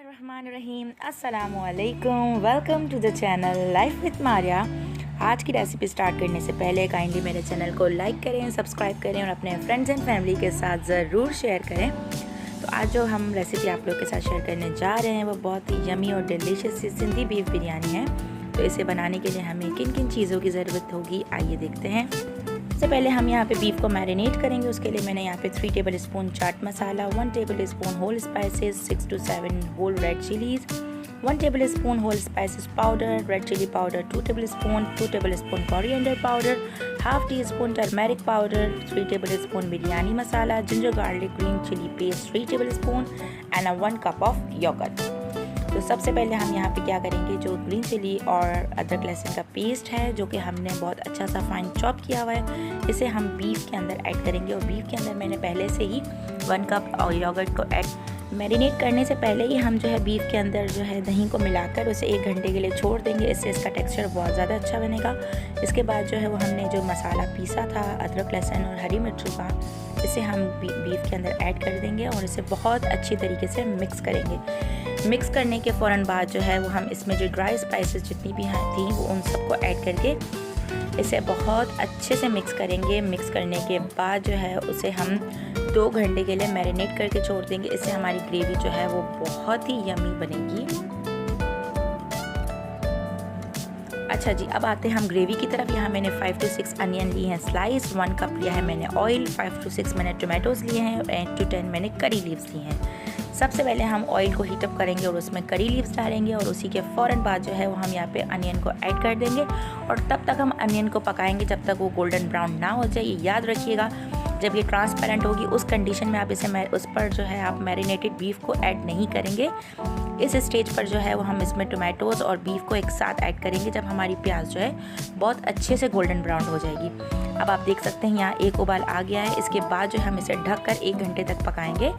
बिस्मिल्लाहिर्रहमानिर्रहीम अस्सलामुअलैकुम। Welcome to the channel life with Maria. आज की रेसिपी स्टार्ट करने से पहले काइंडली मेरे चैनल को लाइक करें, सब्सक्राइब करें और अपने फ्रेंड्स एंड फैमिली के साथ ज़रूर शेयर करें। तो आज जो हम रेसिपी आप लोग के साथ शेयर करने जा रहे हैं वो बहुत ही यमी और डिलीशियस सी सिंधी बीफ बिरयानी है। तो इसे बनाने के लिए हमें किन किन चीज़ों की ज़रूरत होगी आइए देखते हैं। सबसे पहले हम यहाँ पे बीफ को मैरिनेट करेंगे। उसके लिए मैंने यहाँ पे 3 table spoon chaat masala, 1 table spoon whole spices, 6 to 7 whole red chillies, 1 table spoon whole spices powder, red chilli powder 2 table spoon coriander powder, half tea spoon turmeric powder, 3 table spoon biryani masala, ginger garlic green chilli paste 3 table spoon and 1 cup of yogurt. तो सबसे पहले हम यहाँ पे क्या करेंगे, जो green chilli और अदरक लहसुन का पेस्ट है जो कि हमने बहुत अच्छा सा फाइन चॉप किया हुआ है, इसे हम बीफ के अंदर ऐड करेंगे। और बीफ के अंदर मैंने पहले से ही 1 कप और योगर्ट को ऐड मैरिनेट करने से पहले ही हम जो है बीफ के अंदर जो है दही को मिलाकर उसे 1 घंटे के लिए छोड़ देंगे। इससे इसका टेक्सचर बहुत ज़्यादा अच्छा बनेगा। इसके बाद जो है वो हमने जो मसाला पीसा था अदरक लहसुन और हरी मिर्चों का, इसे हम बीफ के अंदर ऐड कर देंगे और इसे बहुत अच्छी तरीके से मिक्स करेंगे। मिक्स करने के फ़ौरन बाद जो है वो हम इसमें जो ड्राई स्पाइसेस जितनी भी थी वो उन सबको ऐड करके इसे बहुत अच्छे से मिक्स करेंगे। मिक्स करने के बाद जो है उसे हम 2 घंटे के लिए मैरिनेट करके छोड़ देंगे। इससे हमारी ग्रेवी जो है वो बहुत ही यमी बनेगी। अच्छा जी, अब आते हैं हम ग्रेवी की तरफ। यहाँ मैंने 5 to 6 अनियन लिए हैं स्लाइस, 1 कप लिया है मैंने ऑयल, 5 to 6 मैंने टोमेटोज़ लिए हैं, 8 to 10 मैंने करी लीव्स लिए हैं। सबसे पहले हम ऑयल को हीटअप करेंगे और उसमें करी लीव्स डालेंगे और उसी के फ़ौरन बाद जो है वो हम यहाँ पे अनियन को ऐड कर देंगे और तब तक हम अनियन को पकाएंगे जब तक वो गोल्डन ब्राउन ना हो जाए। ये याद रखिएगा, जब ये ट्रांसपेरेंट होगी उस कंडीशन में आप इसे उस पर जो है आप मैरिनेटेड बीफ को ऐड नहीं करेंगे। इस स्टेज पर जो है वो हम इसमें टोमेटोज़ और बीफ को एक साथ ऐड करेंगे जब हमारी प्याज जो है बहुत अच्छे से गोल्डन ब्राउन हो जाएगी। अब आप देख सकते हैं यहाँ एक उबाल आ गया है। इसके बाद जो है हम इसे ढककर 1 घंटे तक पकाएंगे।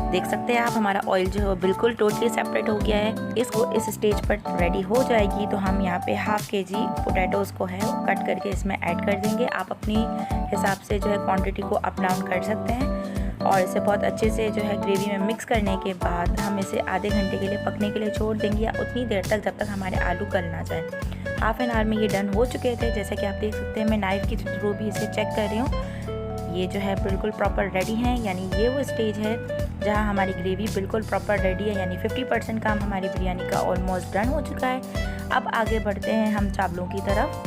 देख सकते हैं आप हमारा ऑयल जो है वो बिल्कुल टोटली सेपरेट हो गया है। इसको इस स्टेज पर रेडी हो जाएगी तो हम यहाँ पे हाफ केजी पोटैटोज़ को है कट करके इसमें ऐड कर देंगे। आप अपनी हिसाब से जो है क्वांटिटी को अप डाउन कर सकते हैं और इसे बहुत अच्छे से जो है ग्रेवी में मिक्स करने के बाद हम इसे आधे घंटे के लिए पकने के लिए छोड़ देंगे या उतनी देर तक जब तक हमारे आलू गल ना जाए। हाफ एन आवर में ये डन हो चुके थे। जैसा कि आप देख सकते हैं मैं नाइफ़ के थ्रू भी इसे चेक कर रही हूँ। ये जो है बिल्कुल प्रॉपर रेडी है, यानी ये वो स्टेज है जहाँ हमारी ग्रेवी बिल्कुल प्रॉपर रेडी है, यानी 50% काम हमारी बिरयानी का ऑलमोस्ट डन हो चुका है। अब आगे बढ़ते हैं हम चावलों की तरफ।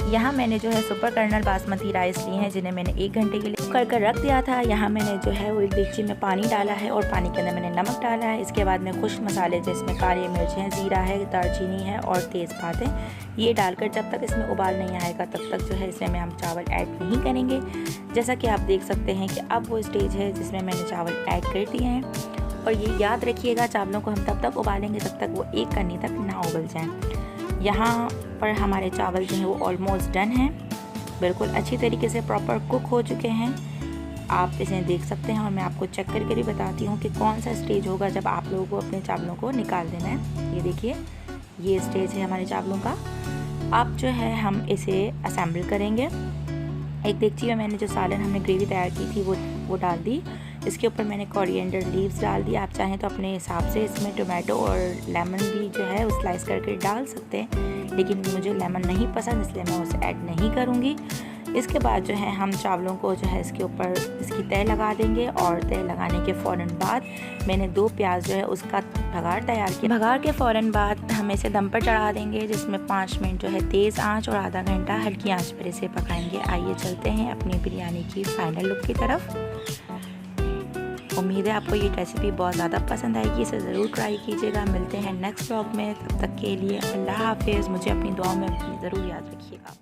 यहाँ मैंने जो है सुपर कर्नल बासमती राइस लिए हैं जिन्हें मैंने 1 घंटे के लिए कर रख दिया था। यहाँ मैंने जो है वो एक देगची में पानी डाला है और पानी के अंदर मैंने नमक डाला है। इसके बाद में खुश्क मसाले जिसमें काली मिर्च है, ज़ीरा है, दालचीनी है और तेज़पात है, ये डालकर जब तक इसमें उबाल नहीं आएगा तब तक जो है इसमें हम चावल ऐड नहीं करेंगे। जैसा कि आप देख सकते हैं कि अब वो स्टेज है जिसमें मैंने चावल ऐड कर दिए हैं। और ये याद रखिएगा, चावलों को हम तब तक उबालेंगे जब तक वो 1 कन्नी तक ना उबल जाएँ। यहाँ पर हमारे चावल जो है वो ऑलमोस्ट डन हैं, बिल्कुल अच्छी तरीके से प्रॉपर कुक हो चुके हैं। आप इसे देख सकते हैं और मैं आपको चेक करके भी बताती हूँ कि कौन सा स्टेज होगा जब आप लोगों को अपने चावलों को निकाल देना है। ये देखिए, ये स्टेज है हमारे चावलों का। अब जो है हम इसे असेंबल करेंगे। एक देगची में मैंने जो सालन हमने ग्रेवी तैयार की थी वो डाल दी। इसके ऊपर मैंने कोरिएंडर लीव्स डाल दी। आप चाहें तो अपने हिसाब से इसमें टोमेटो और लेमन भी जो है वो स्लाइस करके डाल सकते हैं, लेकिन मुझे लेमन नहीं पसंद इसलिए मैं उसे ऐड नहीं करूँगी। इसके बाद जो है हम चावलों को जो है इसके ऊपर इसकी तह लगा देंगे और तह लगाने के फ़ौरन बाद मैंने 2 प्याज जो है उसका भगार तैयार किया। भगार के फ़ौरन बाद हम इसे दम पर चढ़ा देंगे जिसमें 5 मिनट जो है तेज़ आंच और आधा घंटा हल्की आंच पर इसे पकाएंगे। आइए चलते हैं अपनी बिरयानी की फाइनल लुक की तरफ। उम्मीद है आपको ये रेसिपी बहुत ज़्यादा पसंद आएगी, इसे ज़रूर ट्राई कीजिएगा। मिलते हैं नेक्स्ट व्लॉग में, तब तक के लिए अल्लाह हाफिज़। मुझे अपनी दुआओं में ज़रूर याद रखिएगा।